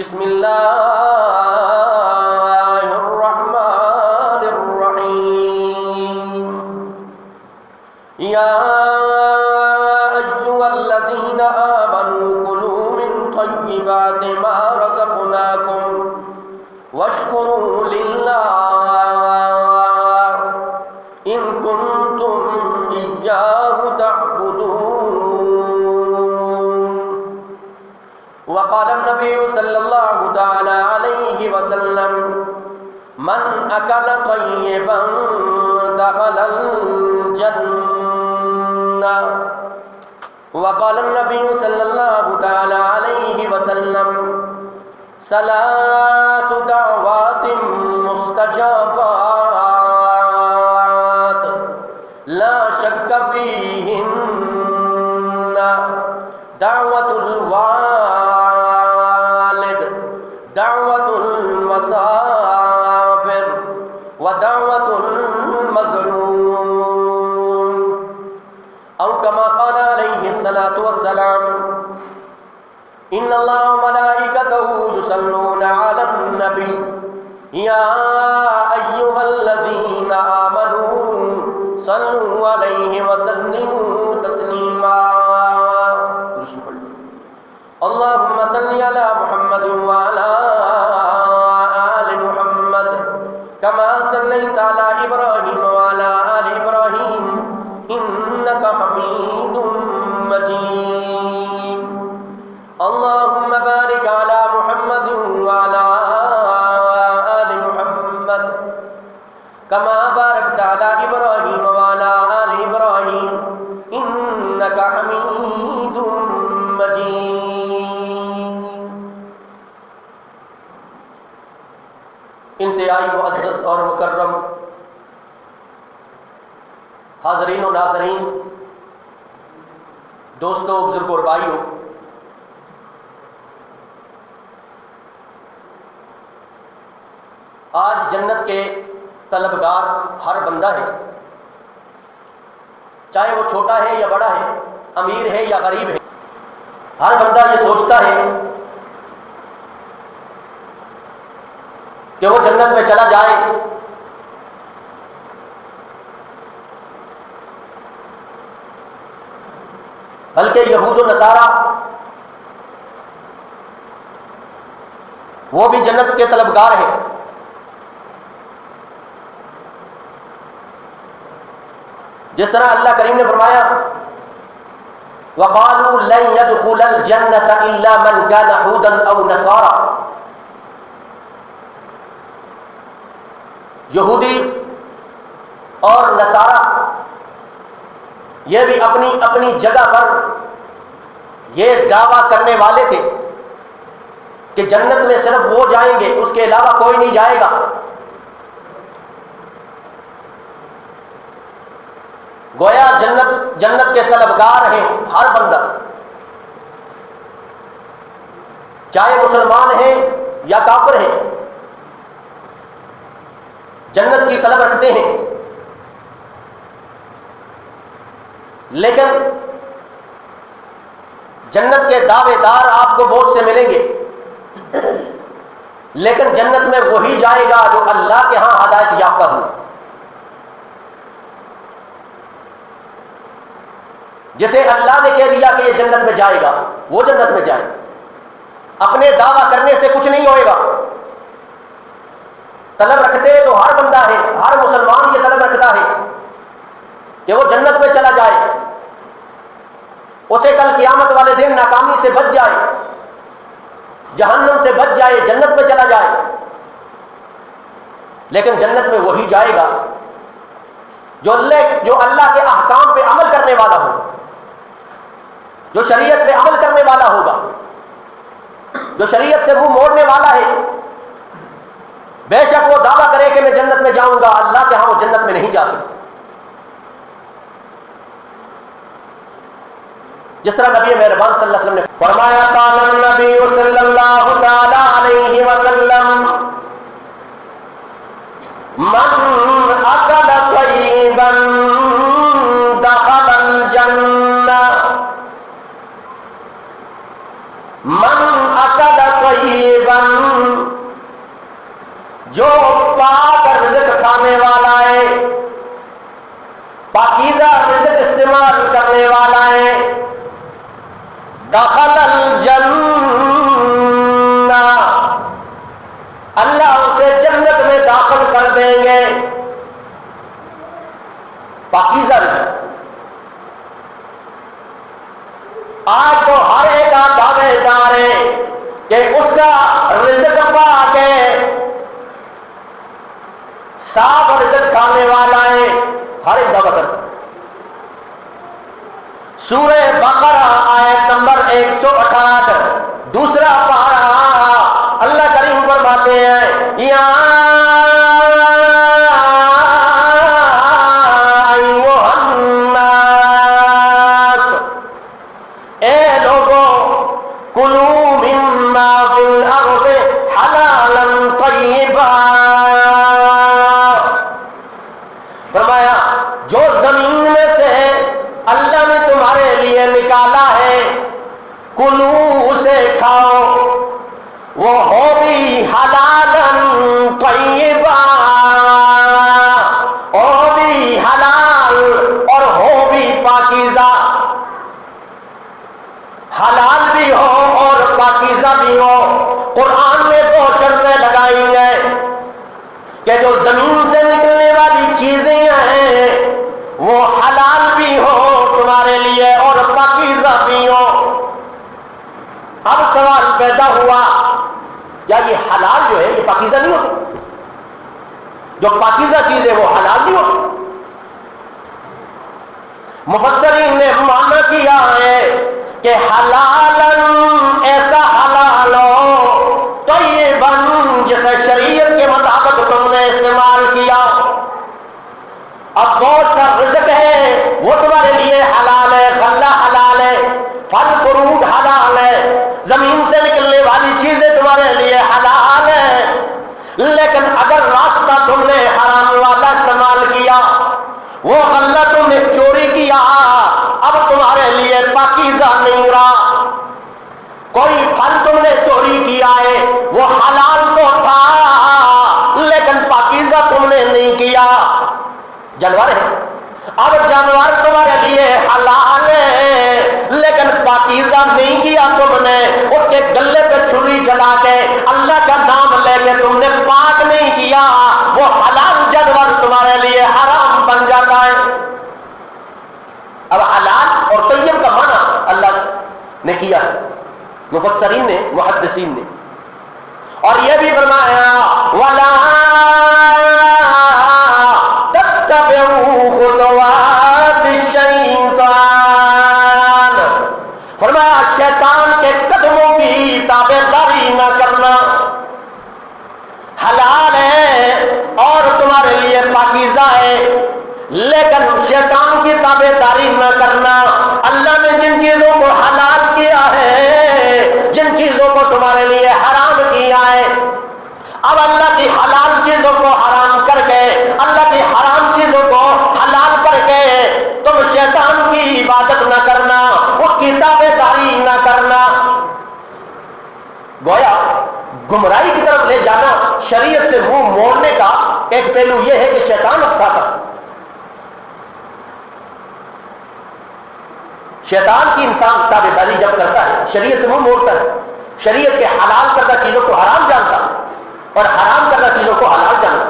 بسم اللہ الرحمن الرحیم یا ایھا الذین آمنوا کلوا من طیبات ما رزقناکم واشکروا للہ ان کنتم ایاہ تعبدون۔ وقال النبی صلی اللہ تعالی علیہ وسلم من اکل طیبا دخل الجنہ۔ وقال النبی صلی اللہ تعالی علیہ وسلم ثلاث دعوات مستجابات لا شک فیہن دعوت الوالد دعوت المسافر ودعوت المظلوم او کما قال علیہ الصلاۃ والسلام ان اللہ وملائکتہ یصلون علی النبی یا ایھا الذین آمنوا صلوا علیہ وسلموا تسلیما۔ اللہم صلی علی محمد وعلی آل محمد کما صلیت علی ابراہیم وعلی آل ابراہیم انک حمید مجید۔ اللہم بارک علی محمد وعلی آل محمد کما بارکت علی ابراہیم وعلی آل ابراہیم انک حمید مجید۔ انتہائی معزز اور مکرم حاضرین و ناظرین، دوستو، بزرگوں اور بھائیوں، آج جنت کے طلبگار ہر بندہ ہے، چاہے وہ چھوٹا ہے یا بڑا ہے، امیر ہے یا غریب ہے۔ ہر بندہ یہ سوچتا ہے کہ وہ جنت میں چلا جائے، بلکہ یہود و نصارہ وہ بھی جنت کے طلبگار ہیں۔ جس طرح اللہ کریم نے فرمایا وَقَالُوا لَن يَدْخُلَ الْجَنَّةَ إِلَّا مَنْ كَانَ هُودًا أَوْ نَصَارَىٰ۔ یہودی اور نصارہ یہ بھی اپنی اپنی جگہ پر یہ دعویٰ کرنے والے تھے کہ جنت میں صرف وہ جائیں گے، اس کے علاوہ کوئی نہیں جائے گا۔ گویا جنت کے طلبگار ہیں ہر بندہ، چاہے مسلمان ہیں یا کافر ہیں، جنت کی طلب رکھتے ہیں۔ لیکن جنت کے دعوے دار آپ کو بہت سے ملیں گے، لیکن جنت میں وہی جائے گا جو اللہ کے ہاں ہدایت یافتہ ہو، جسے اللہ نے کہہ دیا کہ یہ جنت میں جائے گا وہ جنت میں جائے گا۔ اپنے دعویٰ کرنے سے کچھ نہیں ہوئے گا۔ طلب رکھتے تو ہر بندہ ہے، ہر مسلمان یہ طلب رکھتا ہے کہ وہ جنت میں چلا جائے، اسے کل قیامت والے دن ناکامی سے بچ جائے، جہنم سے بچ جائے، جنت میں چلا جائے۔ لیکن جنت میں وہی جائے گا جو اللہ کے احکام پہ عمل کرنے والا ہو، جو شریعت پہ عمل کرنے والا ہوگا، جو شریعت سے منہ موڑنے والا ہے۔ بے شک وہ دعویٰ کرے کہ میں جنت میں جاؤں گا، اللہ کے ہاں وہ جنت میں نہیں جا سکتا۔ جس طرح نبی مہربان صلی اللہ علیہ وسلم نے فرمایا قال النبی صلی اللہ تعالی علیہ وسلم من اکل طیبا دخل الجنہ من اکل طیبا پاکیزہ رزق استعمال کرنے والا ہے، دخل الجنہ، اللہ اسے جنت میں داخل کر دیں گے۔ پاکیزہ رزق، آج تو ہر ایک دعوے دار ہے کہ اس کا رزق پاک ہے، صاف رزق کھانے والا ہے، ہر ایک دعویٰ کرتا ہے۔ سورہ بقرہ آیت نمبر 168 دوسرا پارہ، اللہ کریم فرماتے ہیں یا ایھا الناس، اے لوگوں، کلوا مما فی الارض حلالا طیبا، فرمایا جو زمین میں سے اللہ نے تمہارے لیے نکالا ہے، کلو اسے کھاؤ، وہ ہو بھی حلالا طیبا، ہو بھی حلال اور ہو بھی پاکیزہ، حلال بھی ہو اور پاکیزہ بھی ہو۔ قرآن نے دو شرطیں لگائی ہیں کہ جو زمین سے نکلنے والی چیزیں ہیں وہ حلال بھی ہو تمہارے لیے اور پاکیزہ بھی ہو۔ اب سوال پیدا ہوا، کیا یہ حلال جو ہے یہ پاکیزہ نہیں ہوتی؟ جو پاکیزہ چیز ہے وہ حلال نہیں ہوتی؟ مفسرین نے معنی کیا ہے کہ حلالن ایسا حلال ہو طیباً جسے شریعت کے مطابق تم نے استعمال کیا۔ اب بہت سا رزق ہے وہ تمہارے لیے حلال ہے، غلہ حلال ہے، پھل فروٹ حلال ہے، زمین سے نکلنے والی چیزیں تمہارے لیے حلال ہے، لیکن اگر راستہ تم نے حرام والا استعمال کیا، وہ غلہ تم نے چوری کیا، اب تمہارے لیے پاکیزہ نہیں رہا۔ کوئی پھل تم نے چوری کیا ہے، وہ حلال تو تھا لیکن پاکیزہ تم نے نہیں کیا۔ جانور ہے، اب جانور تمہارے لیے حلال ہے لیکن پاکیزہ نہیں کیا تم نے، اس کے گلے پہ چھری چلا کے اللہ کا نام لے کے تم نے پاک نہیں کیا، وہ حلال جانور تمہارے لیے حرام بن جاتا ہے۔ اب حلال اور طیب کا معنی اللہ نے کیا ہے، مفسرین نے، محدثین نے، اور یہ بھی فرمایا وَلَا تَتَّبِعُوا خُطُوَاتِ الشَّيْطَانِ، فرمایا شیطان کے قدموں کی تابع داری نہ کرنا۔ حلال ہے اور تمہارے لیے پاکیزہ ہے لیکن شیطان کی تابع داری نہ کرنا۔ اللہ نے جن چیزوں کو حلال کیا ہے، جن چیزوں کو تمہارے لیے حرام کیا ہے، اب اللہ کی حلال چیزوں کو حرام کر کے، اللہ کی حرام چیزوں کو حلال کر کے تم شیطان کی عبادت نہ کرنا، اس کی تابع داری نہ کرنا۔ گویا گمراہی کی طرف لے جانا شریعت سے منہ موڑنے کا ایک پہلو یہ ہے کہ شیطان اکساتا، شیطان کی انسان تابع داری جب کرتا ہے شریعت سے منہ موڑتا ہے، شریعت کے حلال کردہ چیزوں کو حرام جانتا اور حرام کردہ چیزوں کو حلال جانتا۔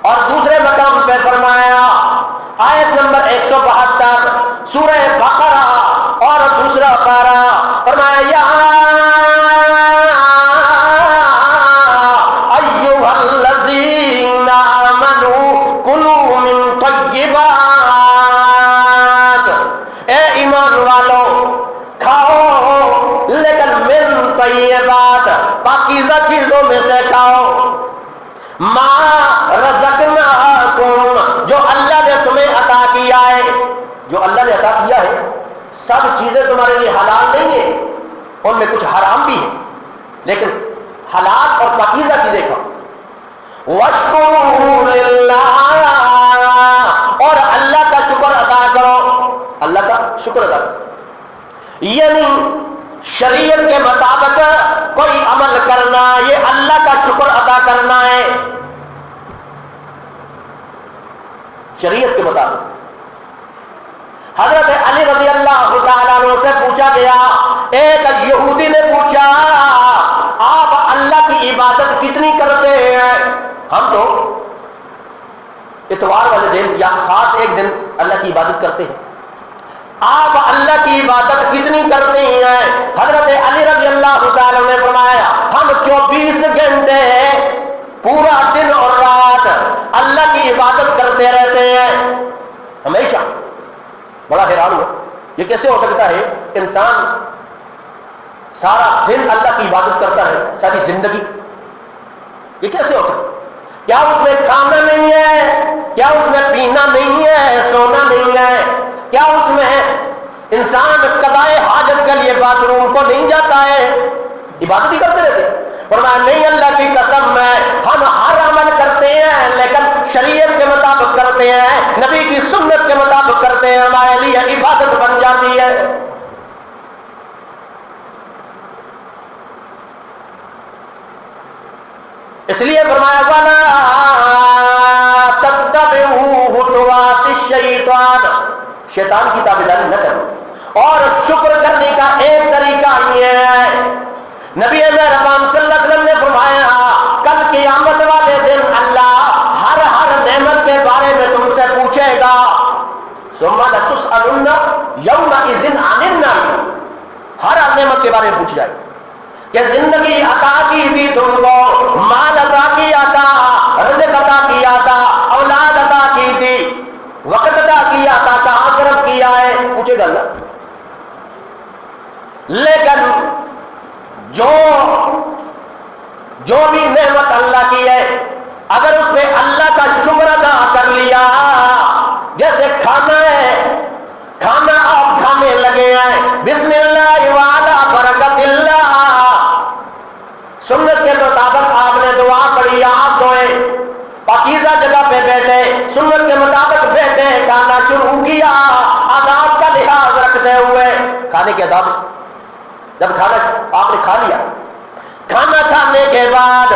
اور دوسرے مقام پہ فرمایا آیت نمبر 172 سورہ بقرہ اور دوسرا پارہ، فرمایا یا ایھا الذین آمنوا کلوا من طیبات، اے ایمان والو کھاؤ لیکن من طیبات، پاکیزہ چیزوں میں سے کھاؤ، ما رزقناکم، جو اللہ نے تمہیں عطا کیا ہے، جو اللہ نے عطا کیا ہے، سب چیزیں تمہارے لیے حلال نہیں ہیں، ان میں کچھ حرام بھی ہے، لیکن حلال اور پاکیزہ چیزیں کھاؤ۔ واشکروا للہ، اور اللہ کا شکر ادا کرو، اللہ کا شکر ادا کرو، یعنی شریعت کے مطابق کوئی عمل کرنا یہ اللہ کا شکر ادا کرنا ہے۔ شریعت کے مطابق. حضرت علی رضی اللہ تعالیٰ عنہ سے پوچھا گیا، ایک یہودی نے پوچھا آپ اللہ کی عبادت کتنی کرتے ہیں؟ ہم تو اتوار والے دن یا خاص ایک دن اللہ کی عبادت کرتے ہیں، آپ اللہ کی عبادت کتنی کرتے ہیں؟ حضرت علی رضی اللہ تعالیٰ نے فرمایا ہم 24 گھنٹے پورا دن اور رات اللہ کی عبادت کرتے رہتے ہیں ہمیشہ. بڑا حیران ہوا یہ کیسے ہو سکتا ہے؟ انسان سارا دن اللہ کی عبادت کرتا ہے ساری زندگی، یہ کیسے ہو سکتا ہے؟ کیا اس میں کھانا نہیں ہے؟ کیا اس میں پینا نہیں ہے؟ سونا نہیں ہے؟ کیا اس میں انسان قضائے حاجت کے لیے باتھ روم کو نہیں جاتا ہے؟ عبادت ہی کرتے رہتے. فرمایا نہیں، اللہ کی قسم ہے ہم ہر عمل کرتے ہیں لیکن شریعت کے مطابق کرتے ہیں، نبی کی سنت کے مطابق کرتے ہیں، ہمارے لیے عبادت بن جاتی ہے. اس لیے فرمایا وَلَا تَتَّبِعُوا خُطُوَاتِ الشَّيْطَانِ، شیطان کی تابعداری نہ کرو. اور شکر کرنے کا ایک طریقہ یہ ہے، نبی مہربان صلی اللہ علیہ وسلم نے فرمایا کل قیامت والے دن اللہ ہر نعمت کے بارے میں تم سے پوچھے گا. ثُمَّ لَتُسْأَلُنَّ يَوْمَئِذٍ عَنِ النَّعِيمِ، ہر نعمت کے بارے میں پوچھ جائے کہ زندگی عطا کی تھی تم کو، مال عطا کیا تھا، رزق عطا کیا تھا، اولاد عطا کی تھی، وقت عطا کیا تھا، کہاں صرف کیا ہے، پوچھے گا اللہ. لیکن جو بھی نعمت اللہ کی ہے اگر اس میں اللہ کا شکر ادا کر لیا، جیسے کھانا ہے، کھانا آپ کھانے لگے ہیں، بسم اللہ وعلا برکت اللہ، سنت کے مطابق آپ نے دعا پڑھی، ہاتھ دھوئے، پاکیزہ جگہ پہ بیٹھے، سنت کے مطابق بیٹھے، کھانا شروع کیا، آداب کا لحاظ رکھتے ہوئے. کھانے کے آداب، جب کھانا آپ نے کھا لیا، کھانا کھانے کے بعد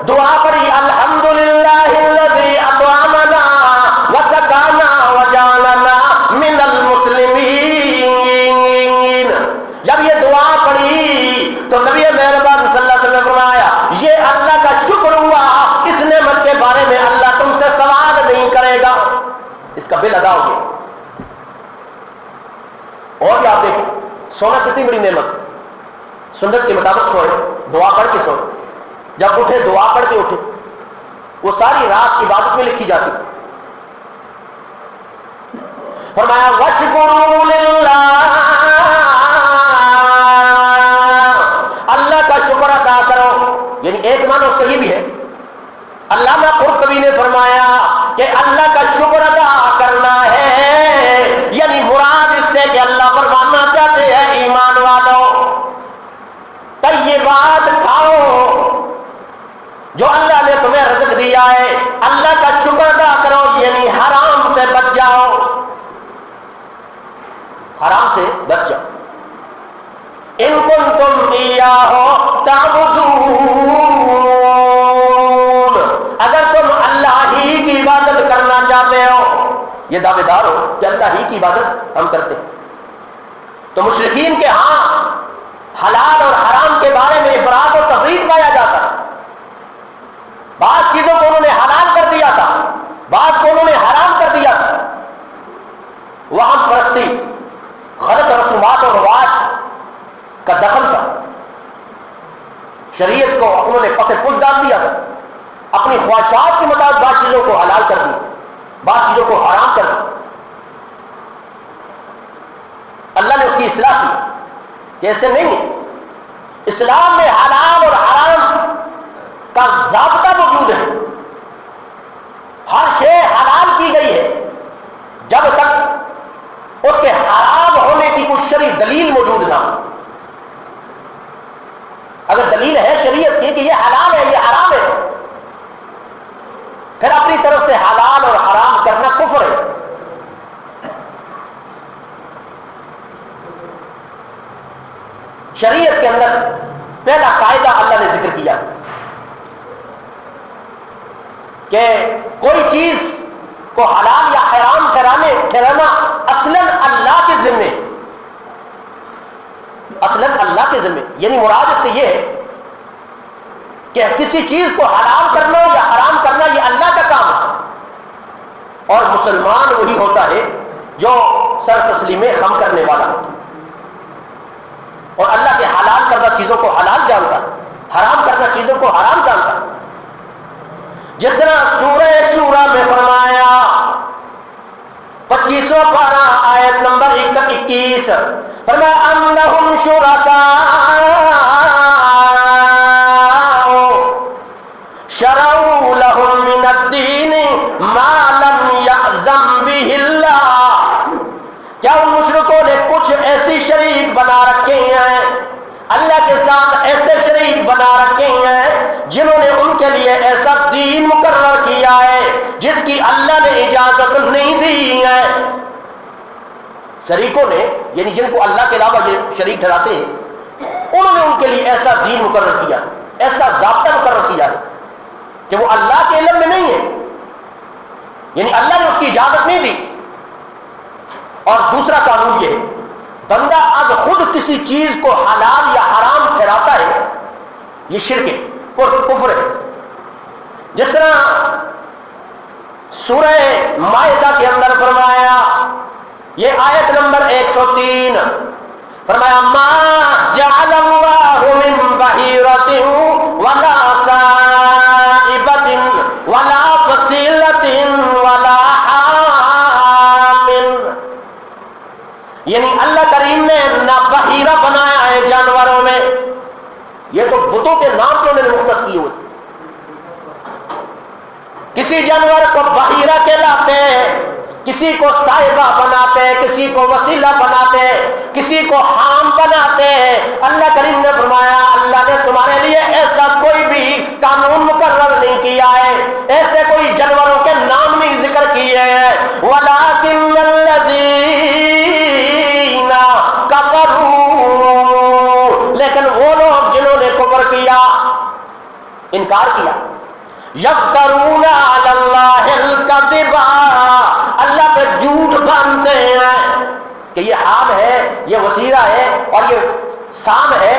دعا پڑھی الحمدللہ الذی اطعمنا وسقانا وجعلنا من المسلمین. جب یہ دعا پڑھی تو نبی مہربان صلی اللہ علیہ وسلم نے فرمایا یہ اللہ کا شکر ہوا، اس نعمت کے بارے میں اللہ تم سے سوال نہیں کرے گا، اس کا بل ادا ہو گیا. اور بھی آپ دیکھیں سونا کتنی بڑی نعمت، سنت کے مطابق سوئے، دعا پڑھ کے سوئے، جب اٹھے دعا پڑھ کے اٹھے، وہ ساری رات عبادت میں لکھی جاتی. فرمایا وَاشْكُرُوا لِلَّهِ، اللہ کا شکر ادا کرو. یعنی ایک معنی اس کا یہ بھی ہے، علامہ قرطبی نے فرمایا کہ اللہ کا شکر ادا کرنا ہے یعنی مراد اس سے کہ اللہ فرمانا چاہتے ہیں ایمان والوں طیبات کھاؤ جو اللہ نے تمہیں رزق دیا ہے، اللہ کا شکر ادا کرو یعنی حرام سے بچ جاؤ، حرام سے بچ جاؤ. ان کنتم ایاہ تعبدون، اگر تم اللہ ہی کی عبادت کرنا چاہتے ہو، یہ دعوے دار ہو کہ اللہ ہی کی عبادت ہم کرتے ہیں. تو مشرکین کے ہاں حلال اور حرام کے بارے میں افراط و تفریط پایا جاتا ہے. بعض چیزوں کو انہوں نے حلال کر دیا تھا، بعض کو انہوں نے حرام کر دیا تھا. وہاں پرستی، غلط رسومات اور رواج کا دخل تھا، شریعت کو انہوں نے پس پش ڈال دیا تھا، اپنی خواہشات کے مطابق بعض چیزوں کو حلال کر دی، بعض چیزوں کو حرام کر دی. اللہ نے اس کی اصلاح کی کہ ایسے نہیں، اسلام میں حلال اور حرام کا ضابطہ موجود ہے، ہر شے حلال کی گئی ہے جب تک اس کے حرام ہونے کی کوئی شرعی دلیل موجود نہ ہو. اگر دلیل ہے شریعت کی کہ یہ حلال ہے یہ حرام ہے، پھر اپنی طرف سے حلال اور حرام کرنا کفر ہے. شریعت کے اندر پہلا قاعدہ اللہ نے ذکر کیا کہ کوئی چیز کو حلال یا حرام ٹھہرانا اصلاً اللہ کے ذمے، اصلاً اللہ کے ذمے، یعنی مراد اس سے یہ ہے کہ کسی چیز کو حلال کرنا یا حرام کرنا یہ اللہ کا کام ہے، اور مسلمان وہی ہوتا ہے جو سر تسلیم خم کرنے والا ہوتا ہے اور اللہ کے حلال کردہ چیزوں کو حلال جانتا ہے، حرام کردہ چیزوں کو حرام جانتا ہے۔ جس طرح سورہ شورا میں فرمایا 25واں پارہ آیت نمبر 21، فرمایا ام لہم شرکاء شرعوا لهم من الدین ما لم یأذن بہ اللہ، کیا ان مشرکوں نے کچھ ایسی شریک بنا رکھے ہیں، اللہ کے ساتھ ایسے شریک بنا رکھے ہیں جنہوں نے ان کے لیے ایسا دین مقرر کیا ہے جس کی اللہ نے اجازت نہیں دی ہے۔ شریکوں نے یعنی جن کو اللہ کے علاوہ یہ شریک ٹھہراتے ہیں، انہوں نے ان کے لیے ایسا دین مقرر کیا، ایسا ضابطہ مقرر کیا ہے کہ وہ اللہ کے علم میں نہیں ہے، یعنی اللہ نے اس کی اجازت نہیں دی۔ اور دوسرا قانون یہ ہے، بندہ اب خود کسی چیز کو حلال یا حرام ٹھہراتا ہے، یہ شرک ہے، کفر ہے۔ جس طرح سورہ مائدہ کے اندر فرمایا، یہ آیت نمبر 103، فرمایا ما جعل اللہ من بحیرۃ ولا سائبۃ ولا فصیلۃ ولا حام، یعنی اللہ کریم نے نہ بحیرہ بنایا ہے جانوروں میں، یہ تو بتوں کے نام پہ انہوں نے مختص کیے ہوئے، کسی جانور کو بحیرہ کہلاتے ہیں، کسی کو صاحبہ بناتے ہیں، کسی کو وسیلہ بناتے ہیں، کسی کو حام بناتے ہیں۔ اللہ کریم نے فرمایا اللہ نے تمہارے لیے ایسا کوئی بھی قانون مقرر نہیں کیا ہے، ایسے کوئی جانوروں کے نام نہیں ذکر کیے ہیں۔ وَلَٰكِنَّ الَّذِينَ كَفَرُوا، لیکن وہ لوگ جنہوں نے کفر کیا، انکار کیا، یفترون علی اللہ الکذب، اللہ پہ جھوٹ باندھتے ہیں کہ یہ حام ہے، یہ وسیلہ ہے اور یہ سام ہے،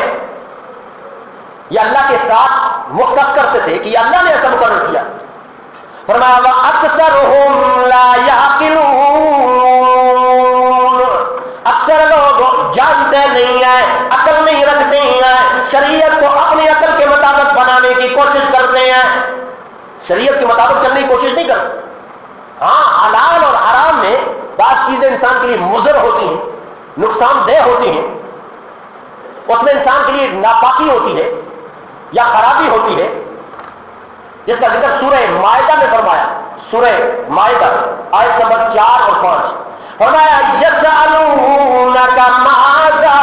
یہ اللہ کے ساتھ مختص کرتے تھے کہ یہ اللہ نے ایسا مقرر کیا۔ فرمایا وَأَكْثَرُهُمْ لَا يَعْقِلُونَ، اکثر لوگ جانتے نہیں ہیں، عقل نہیں رکھتے ہیں، شریعت کو اپنی عقل کے مطابق بنانے کی کوشش کرتے ہیں، شریعت کے مطابق چلنے کی کوشش نہیں کرتے۔ ہاں حلال اور حرام میں بعض چیزیں انسان کے لیے مضر ہوتی ہیں، نقصان دہ ہوتی ہیں، اس میں انسان کے لیے ناپاکی ہوتی ہے یا خرابی ہوتی ہے، جس کا ذکر سورہ مائدہ میں فرمایا، سورہ مائدہ آیت نمبر 4 اور 5، فرمایا یسألونک ماذا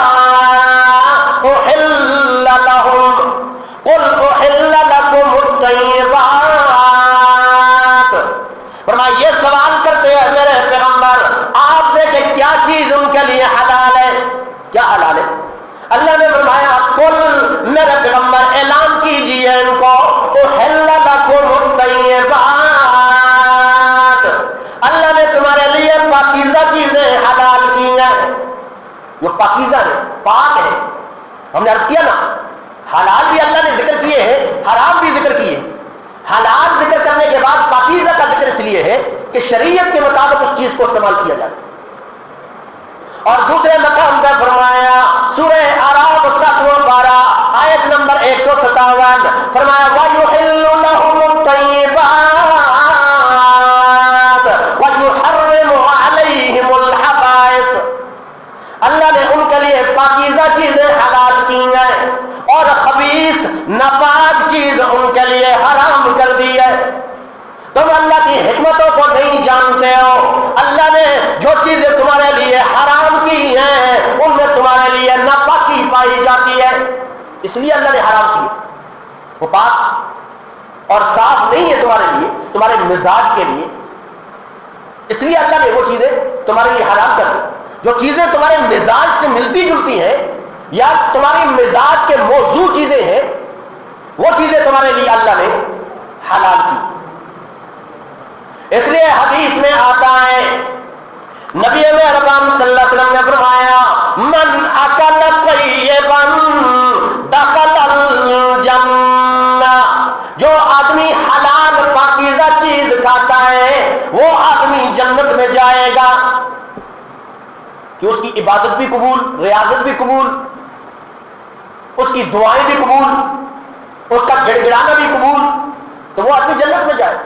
احل لهم قل احل لكم الطیبات، فرمایا یہ سوال کرتے ہیں میرے پیغمبر آپ سے کہ کیا چیز ان کے لیے حلال ہے، کیا حلال ہے؟ اللہ نے فرمایا قل، میرے پیغمبر اعلان کیجئے ان کو، احل لکم الطیبات، اللہ نے تمہارے لیے پاکیزہ چیزیں حلال کی ہیں، جو پاکیزہ ہیں، پاک ہیں۔ ہم نے عرض کیا نا حلال بھی اللہ نے ذکر کیے ہیں، حرام بھی ذکر کیے ہیں۔ حلال ذکر کرنے کے بعد پاکیزہ کا ذکر اس لیے ہے کہ شریعت کے مطابق اس چیز کو استعمال کیا جائے۔ اور دوسرے مقام پر فرمایا سورہ اعراف 7واں پارہ آیت نمبر 157، فرمایا وَيُحِلُّ لَهُمُ الطَّيِّبَاتِ وَيُحَرِّمُ عَلَيْهِمُ الْخَبَائِثَ، اللہ نے ان کے لیے پاکیزہ چیزیں حلال کی ہیں اور خبیث ناپاک چیز ان کے لیے حرام کر دی ہے۔ تم اللہ کی حکمتوں کو نہیں جانتے ہو، اللہ نے جو چیزیں تمہارے لیے حرام کی ہیں ان میں تمہارے لیے ناپاکی پائی جاتی ہے، اس لیے اللہ نے حرام کی، وہ پاک اور صاف نہیں ہے تمہارے لیے، تمہارے مزاج کے لیے، اس لیے اللہ نے وہ چیزیں تمہارے لیے حرام کر دی۔ جو چیزیں تمہارے مزاج سے ملتی جلتی ہیں یا تمہاری مزاج کے موضوع چیزیں ہیں، وہ چیزیں تمہارے لیے اللہ نے حلال کی۔ اس لیے حدیث میں آتا ہے جائے گا کہ اس کی عبادت بھی قبول، ریاضت بھی قبول، اس کی دعائیں بھی قبول، اس کا گڑ گڑانا بھی قبول، تو وہ آدمی جنت میں جائے۔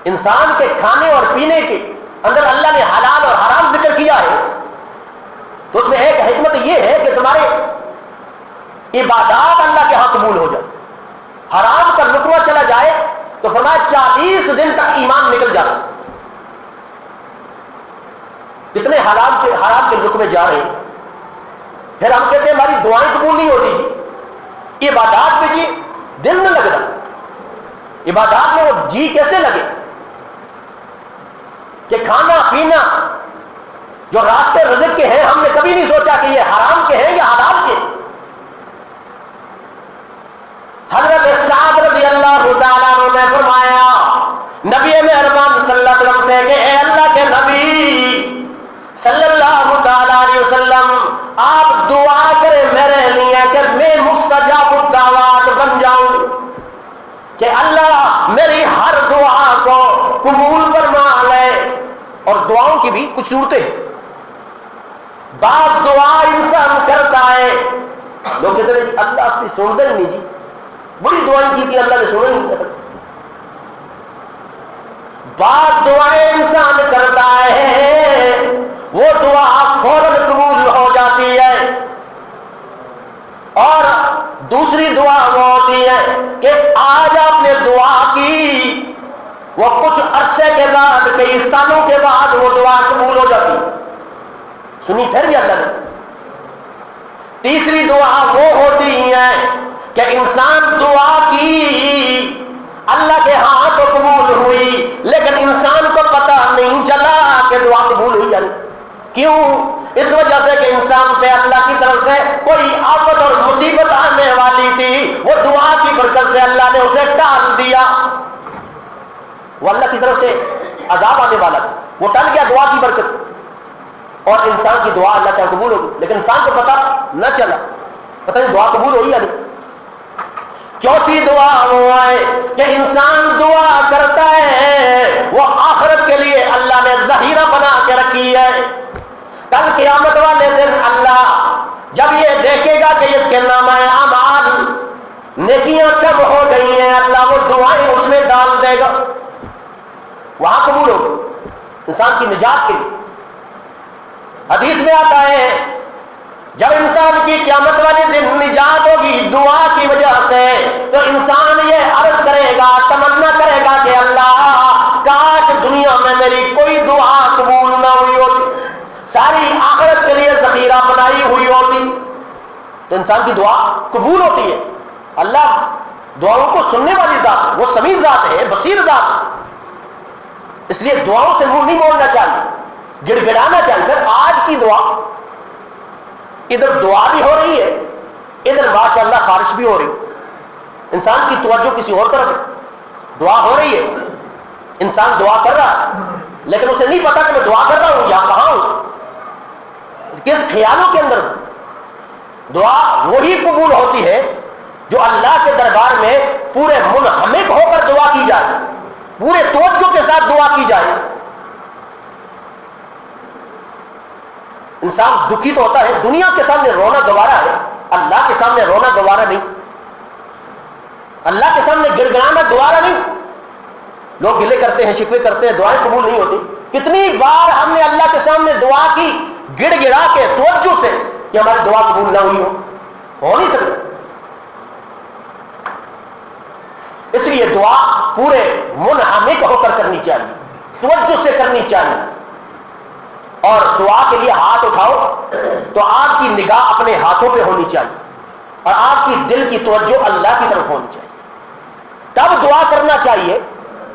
انسان کے کھانے اور پینے کے اندر اللہ نے حلال اور حرام ذکر کیا ہے، تو اس میں ایک حکمت یہ ہے کہ تمہارے عبادات اللہ کے ہاں قبول ہو جائے۔ حرام کا لقمہ چلا جائے تو فرمایا 40 دن تک ایمان نکل جاتا۔ کتنے حرام کے لقمے جا رہے ہیں، پھر ہم کہتے ہیں ہماری دعائیں قبول نہیں ہوتی جی، عبادات میں جی دل نہ لگ رہا، عبادات میں وہ جی کیسے لگے کہ کھانا پینا جو راستے رزق کے ہیں ہم نے کبھی نہیں سوچا کہ یہ حرام کے ہیں یا حلال کے۔ حضرت سعد رضی اللہ تعالیٰ عنہ نے فرمایا نبی مہربان صلی اللہ علیہ وسلم سے کہ اے اللہ کے نبی صلی اللہ تعالیٰ علیہ وسلم، آپ دعا کریں میرے لیے کہ میں مستجاب الدعوات بن جاؤں، کہ اللہ میری ہر دعا کو قبول فرما لے۔ اور دعاؤں کی بھی کچھ صورتیں ہیں، بعض دعا انسان کرتا ہے، لوگ کہتے ہیں اللہ اصلی سنتا ہی نہیں جی، بڑی دعائیں کی تھی اللہ نے سنا ہی نہیں کر سکتا۔ بعض دعائیں انسان کرتا ہے وہ دعا فوراً قبول ہو جاتی ہے، اور دوسری دعا وہ ہوتی ہے کہ آج آپ نے دعا کی، وہ کچھ عرصے کے بعد، کئی سالوں کے بعد وہ دعا قبول ہو جاتی، سنی پھر بھی اللہ نے۔ تیسری دعا وہ ہوتی ہے کہ انسان دعا کی، اللہ کے ہاں تو قبول ہوئی، لیکن انسان کو پتہ نہیں چلا کہ دعا قبول ہوئی جائے۔ کیوں؟ اس وجہ سے کہ انسان پہ اللہ کی طرف سے کوئی آفت اور مصیبت آنے والی تھی، وہ دعا کی برکت سے اللہ نے اسے ٹال دیا۔ وہ اللہ کی طرف سے عذاب آنے والا تھا، وہ ٹل گیا دعا کی برکت سے، اور انسان کی دعا اللہ کا قبول ہوگی، لیکن انسان کو پتہ نہ چلا، پتہ نہیں دعا قبول ہوئی یا نہیں۔ چوتھی دعا وہ ہے کہ انسان دعا کرتا ہے وہ آخرت کے لیے اللہ نے ذخیرہ بنا کے رکھی ہے۔ کل قیامت والے دن اللہ جب یہ دیکھے گا کہ اس کے نامہ اعمال نیکیاں کم ہو گئی ہیں، اللہ وہ دعائیں اس میں ڈال دے گا، وہاں قبول ہوگی انسان کی نجات کے لیے۔ حدیث میں آتا ہے جب انسان کی قیامت والے دن نجات ہوگی دعا کی وجہ سے، تو انسان یہ عرض کرے گا، تمنا کرے گا کہ اللہ کاش دنیا میں میری کوئی دعا قبول نہ ہوئی ہوتی، ساری آخرت کے لیے ذخیرہ بنائی ہوئی ہوتی۔ تو انسان کی دعا قبول ہوتی ہے۔ اللہ دعاؤں کو سننے والی ذات ہے، وہ سمیع ذات ہے، بصیر ذات ہے، اس لیے دعاؤں سے منہ نہیں موڑنا چاہیے، گڑ گڑانا چاہیے۔ پھر آج کی دعا، ادھر دعا بھی ہو رہی ہے، ادھر ماشاءاللہ خارش بھی ہو رہی ہے، انسان کی توجہ کسی اور طرف ہے۔ دعا ہو رہی ہے، انسان دعا کر رہا ہے، لیکن اسے نہیں پتا کہ میں دعا کر رہا ہوں یا کہاں ہوں، کس خیالوں کے اندر ہوں۔ دعا وہی قبول ہوتی ہے جو اللہ کے دربار میں پورے منہمک ہو کر دعا کی جائے، پورے توجہ کے ساتھ دعا کی جائے۔ انسان دکھی تو ہوتا ہے، دنیا کے سامنے رونا گوارا ہے، اللہ کے سامنے رونا گوارا نہیں، اللہ کے سامنے گڑ گڑانا گوارا نہیں۔ لوگ گلے کرتے ہیں، شکوے کرتے ہیں، دعائیں قبول نہیں ہوتی۔ کتنی بار ہم نے اللہ کے سامنے دعا کی گڑ گڑا کے توجہ سے کہ ہماری دعا قبول نہ ہوئی ہو نہیں سکتا۔ اس لیے دعا پورے منہمک ہو کر کرنی چاہیے، توجہ سے کرنی چاہیے، اور دعا کے لیے ہاتھ اٹھاؤ تو آپ کی نگاہ اپنے ہاتھوں پہ ہونی چاہیے، اور آپ کی دل کی توجہ اللہ کی طرف ہونی چاہیے، تب دعا کرنا چاہیے،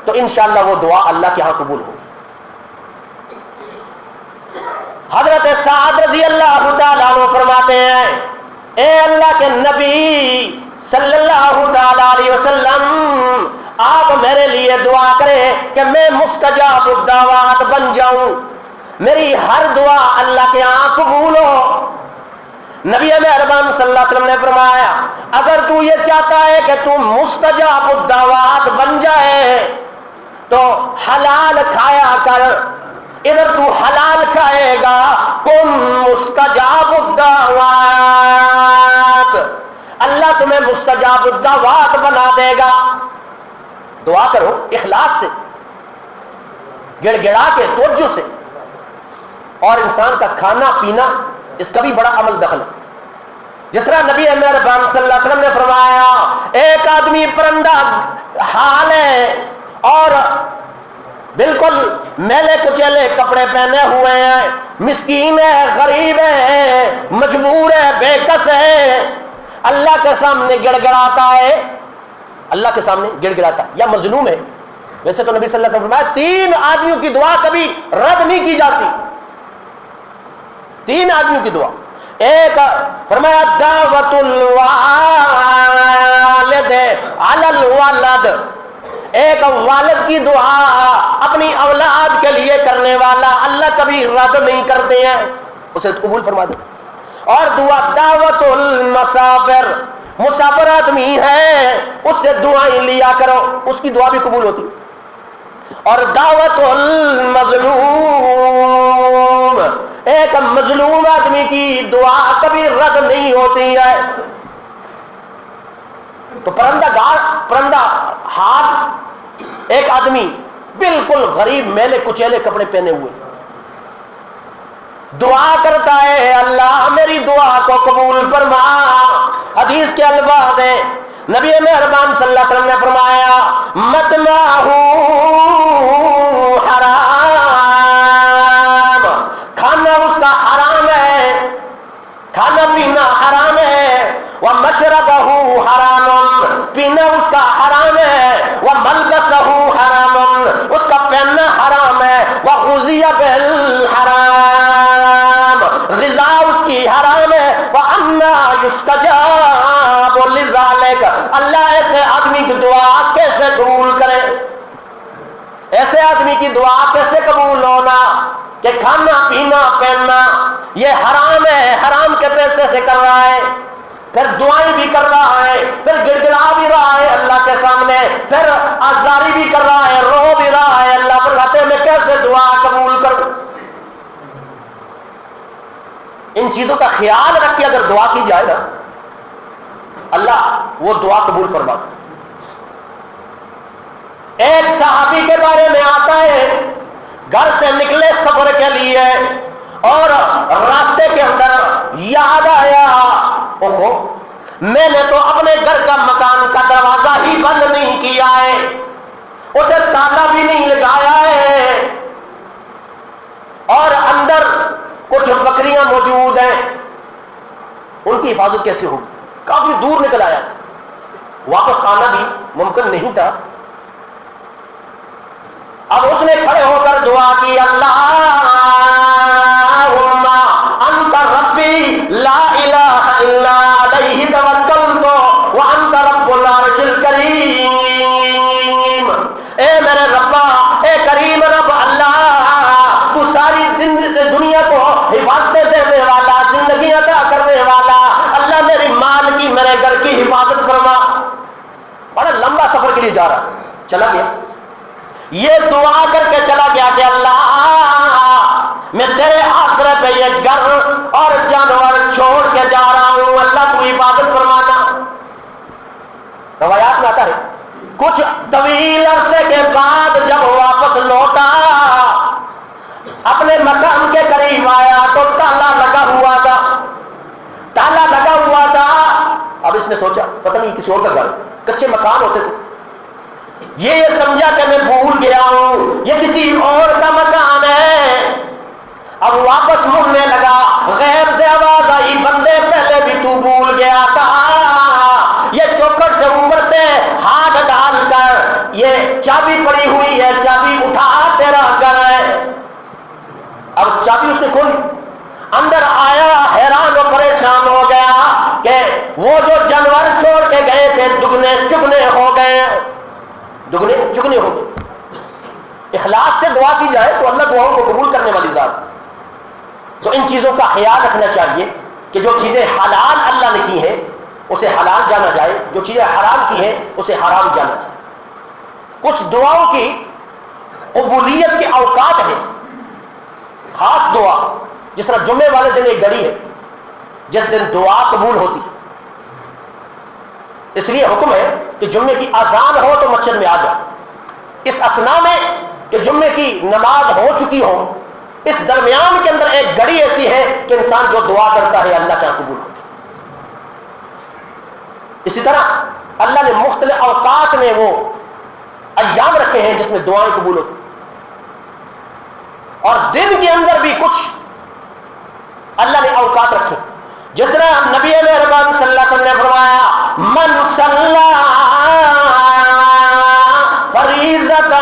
تو انشاءاللہ وہ دعا اللہ کے ہاں قبول ہوگی۔ حضرت سعد رضی اللہ تعالیٰ عنہ فرماتے ہیں اے اللہ کے نبی صلی اللہ تعالیٰ علیہ وسلم، آپ میرے لیے دعا کریں کہ میں مستجاب الدعوات بن جاؤں، میری ہر دعا اللہ کے ہاں قبول ہو۔ نبی مہربان صلی اللہ علیہ وسلم نے فرمایا اگر تو یہ چاہتا ہے کہ تو مستجاب الدعوات بن جائے تو حلال کھایا کر، ادھر تو حلال کھائے گا، کم مستجاب الدعوات، اللہ تمہیں مستجاب الدعوات بنا دے گا۔ دعا کرو اخلاص سے، گڑ گڑا کے، توجہ سے، اور انسان کا کھانا پینا اس کا بھی بڑا عمل دخل ہے۔ جس طرح نبی مہربان صلی اللہ علیہ وسلم نے فرمایا، ایک آدمی پرندہ حال ہے اور بالکل میلے کچیلے کپڑے پہنے ہوئے ہیں، مسکین ہے، غریب ہے، مجبور ہے، بے کس ہے، اللہ کے سامنے گڑ گڑاتا ہے، اللہ کے سامنے گڑ گڑاتا ہے، یا مظلوم ہے۔ ویسے تو نبی صلی اللہ علیہ وسلم نے فرمایا 3 آدمیوں کی دعا کبھی رد نہیں کی جاتی، 3 آدمیوں کی دعا۔ ایک فرمایا دعوت الوالد علی الولد، ایک والد کی دعا اپنی اولاد کے لیے کرنے والا اللہ کبھی رد نہیں کرتے ہیں، اسے قبول فرما دے۔ اور دعا دعوت المسافر، مسافر آدمی ہے اس سے دعائیں لیا کرو، اس کی دعا بھی قبول ہوتی۔ اور دعوت المظلوم، ایک مظلوم آدمی کی دعا کبھی رد نہیں ہوتی ہے۔ تو پرندہ ہاتھ ایک آدمی بالکل غریب میلے کچیلے کپڑے پہنے ہوئے دعا کرتا ہے، اللہ میری دعا کو قبول فرما۔ حدیث کے الفاظ ہیں، نبی مہربان صلی اللہ علیہ وسلم نے فرمایا مطمعہ حرام، کھانا اس کا حرام ہے، کھانا پینا حرام ہے، ومشربہ حرام، پینا اس کا حرام ہے، وملبسہ حرام، اس کا پہننا حرام ہے، وغذی بالحرام، غذا اس کی حرام ہے، وَأَنَّى يُسْتَجَابُ لِذَلِكَ، اللہ ایسے آدمی کی دعا کیسے قبول کرے؟ ایسے آدمی کی دعا کیسے قبول ہونا کہ کھانا پینا پہننا یہ حرام ہے، حرام کے پیسے سے کر رہا ہے، پھر دعائیں بھی کر رہا ہے، پھر گڑ گڑا بھی رہا ہے اللہ کے سامنے، پھر آزاری بھی کر رہا ہے، رو بھی رہا ہے، اللہ پر کہتے میں کیسے دعا قبول کروں؟ ان چیزوں کا خیال رکھ کے اگر دعا کی جائے نا، اللہ وہ دعا قبول فرماتا ہے۔ ایک صحابی کے بارے میں آتا ہے، گھر سے نکلے سفر کے لیے اور راستے کے اندر یاد آیا، اوہو میں نے تو اپنے گھر کا مکان کا دروازہ ہی بند نہیں کیا ہے، اسے تالا بھی نہیں لگایا ہے، اور اندر کچھ بکریاں موجود ہیں، ان کی حفاظت کیسے ہوگی؟ کافی دور نکل آیا، واپس آنا بھی ممکن نہیں تھا۔ اب اس نے کھڑے ہو کر دعا کی، اللہم انت ربی لا الہ الا علیہ توکلت وانت رب العرش الکریم، اے میرے ربا، اے کریم رب اللہ، تو ساری دنیا کو حفاظتیں دینے والا، زندگی عطا کرنے والا اللہ، میری مال کی، میرے گھر کی حفاظت فرما۔ بڑا لمبا سفر کے لیے جا رہا، چلا گیا، یہ دعا کر کے چلا گیا کہ اللہ میں تیرے آسرے پہ یہ گھر اور جانور چھوڑ کے جا رہا ہوں، اللہ تو حفاظت فرمانا۔ روایات میں آتا ہے کچھ طویل عرصے کے بعد جب واپس لوٹا، اپنے مکان کے قریب آیا تو تالا لگا ہوا تھا، تالا لگا ہوا تھا۔ اب اس نے سوچا پتہ نہیں کسی اور کا گھر، کچے مکان ہوتے تھے، یہ سمجھا کہ میں بھول گیا ہوں، یہ کسی اور کا مکان ہے۔ اب واپس مڑنے لگا، غیر سے آواز آئی، بندے پہلے بھی تو بھول گیا تھا، یہ چوکھٹ سے اوپر سے ہاتھ ڈال کر یہ چابی پڑی ہوئی ہے، چابی اٹھا، تیرا گھر ہے۔ اب چابی اس نے کھولی، اندر آیا، حیران و پریشان ہو گیا کہ وہ جو جانور چھوڑ کے گئے تھے دگنے چگنے ہو گئے، دگنے چگنے ہو گئے۔ اخلاص سے دعا کی جائے تو اللہ دعاؤں کو قبول کرنے والی ذات۔ تو ان چیزوں کا خیال رکھنا چاہیے کہ جو چیزیں حلال اللہ نے کی ہیں اسے حلال جانا جائے، جو چیزیں حرام کی ہیں اسے حرام جانا چاہیے۔ کچھ دعاؤں کی قبولیت کے اوقات ہیں، خاص دعا، جس طرح جمعے والے دن ایک گھڑی ہے جس دن دعا قبول ہوتی ہے، اس لیے حکم ہے کہ جمعے کی اذان ہو تو مسجد میں آ جاؤ، اس اسنا میں کہ جمعے کی نماز ہو چکی ہو، اس درمیان کے اندر ایک گھڑی ایسی ہے کہ انسان جو دعا کرتا ہے اللہ کا قبول ہوتی ہے۔ اسی طرح اللہ نے مختلف اوقات میں وہ ایام رکھے ہیں جس میں دعائیں قبول ہوتی ہیں، اور دن کے اندر بھی کچھ اللہ نے اوقات رکھے، جس طرح نبی مہربان صلی اللہ علیہ وسلم نے فرمایا من صلی فریضۃ،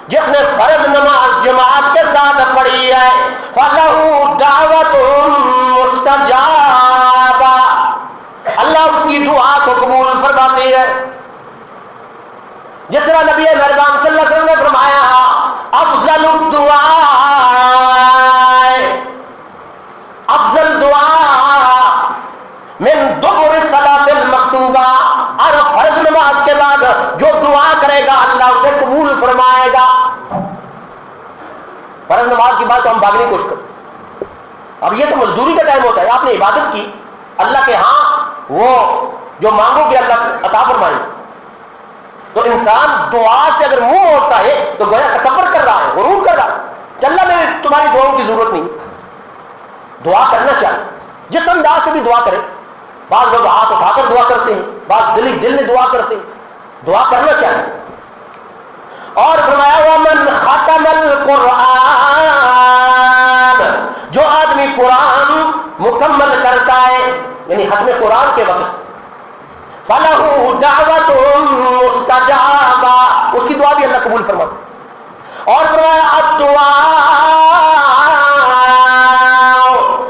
جس نے فرض نماز جماعت کے ساتھ پڑھی ہے، فلہ دعوت مستجابہ، اللہ اس کی دعا کو قبول فرماتی ہے۔ جس طرح نبی مہربان صلی اللہ علیہ وسلم نے فرمایا افضل دعا من دبر الصلاۃ المکتوبہ، اور فرض نماز کے بعد جو دعا کرے گا اللہ اسے قبول فرمائے گا۔ فرض نماز کے بعد تو ہم بھاگنے کی کوشش کریں، اب یہ تو مزدوری کا ٹائم ہوتا ہے، آپ نے عبادت کی اللہ کے ہاں وہ جو مانگو گے اللہ عطا فرمائے، تو انسان دعا سے اگر منہ موڑتا ہے تو گویا تکبر کر رہا ہے، غرور کر رہا ہے کہ اللہ میں تمہاری دعاؤں کی ضرورت نہیں۔ دعا کرنا چاہیے، جس انداز سے بھی دعا کرے، بعض لوگ ہاتھ اٹھا کر دعا کرتے ہیں، بعض دل میں دعا کرتے ہیں، دعا کرنا چاہیے۔ اور فرمایا ومن ختم القرآن، جو آدمی قرآن مکمل کرتا ہے یعنی ختم قرآن کے وقت، فلہ دعوت مستجابہ، اس کی دعا بھی اللہ قبول فرماتا ہے۔ اور فرمایا الدعاء،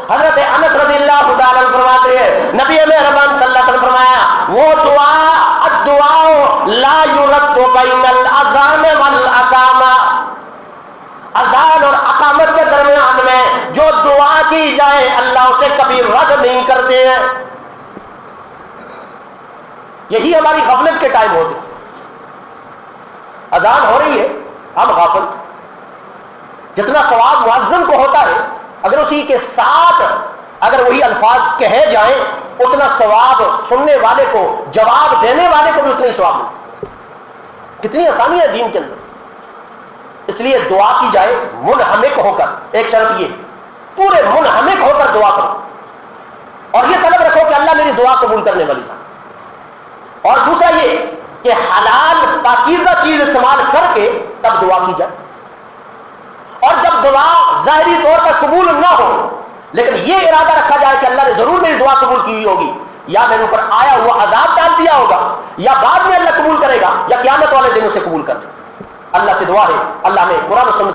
حضرت انس رضی اللہ تعالیٰ عنہ فرماتے ہیں نبی مہربان صلی اللہ علیہ وسلم فرمایا وہ دعا الدعاء لا یرد بین الاذان والاقامہ، اذان اور اقامت کے درمیان میں جو دعا کی جائے اللہ اسے کبھی رد نہیں کرتے ہیں۔ یہی ہماری غفلت کے ٹائم ہوتے ہیں، اذان ہو رہی ہے ہم غافل، جتنا ثواب مؤذن کو ہوتا ہے اگر اسی کے ساتھ اگر وہی الفاظ کہے جائیں اتنا ثواب سننے والے کو، جواب دینے والے کو بھی اتنی ثواب ملتا۔ کتنی آسانی ہے دین کے اندر، اس لیے دعا کی جائے منہمک ہو کر، ایک شرط یہ پورے منہمک ہو کر دعا کرو، اور یہ طلب رکھو کہ اللہ میری دعا قبول کرنے والی ذات۔ اور دوسرا یہ کہ حلال پاکیزہ چیز استعمال کر کے تب دعا کی جائے، اور جب دعا ظاہری طور پر قبول نہ ہو لیکن یہ ارادہ رکھا جائے کہ اللہ نے ضرور میری دعا قبول کی ہوگی، یا میرے اوپر آیا ہوا عذاب ڈال دیا ہوگا، یا بعد میں اللہ قبول کرے گا، یا قیامت والے دن اسے قبول کر دے۔ اللہ سے دعا ہے اللہ میں قرآن و سنت